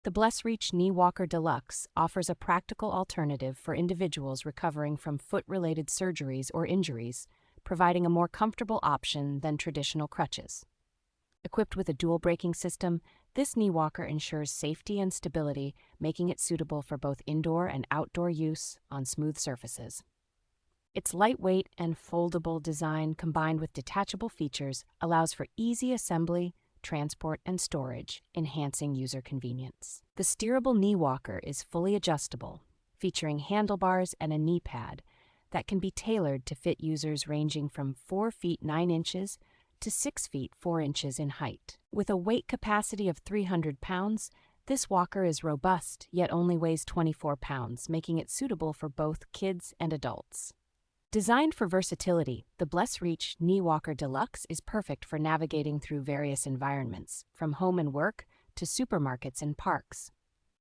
The BlessReach Knee Walker Deluxe offers a practical alternative for individuals recovering from foot-related surgeries or injuries, providing a more comfortable option than traditional crutches. Equipped with a dual braking system, this knee walker ensures safety and stability, making it suitable for both indoor and outdoor use on smooth surfaces. Its lightweight and foldable design, combined with detachable features, allows for easy assembly, transport, and storage, enhancing user convenience. The steerable knee walker is fully adjustable, featuring handlebars and a kneepad that can be tailored to fit users ranging from 4 feet 9 inches to 6 feet 4 inches in height. With a weight capacity of 300 pounds, this walker is robust yet only weighs 24 pounds, making it suitable for both kids and adults. Designed for versatility, the BlessReach Knee Walker Deluxe is perfect for navigating through various environments, from home and work to supermarkets and parks.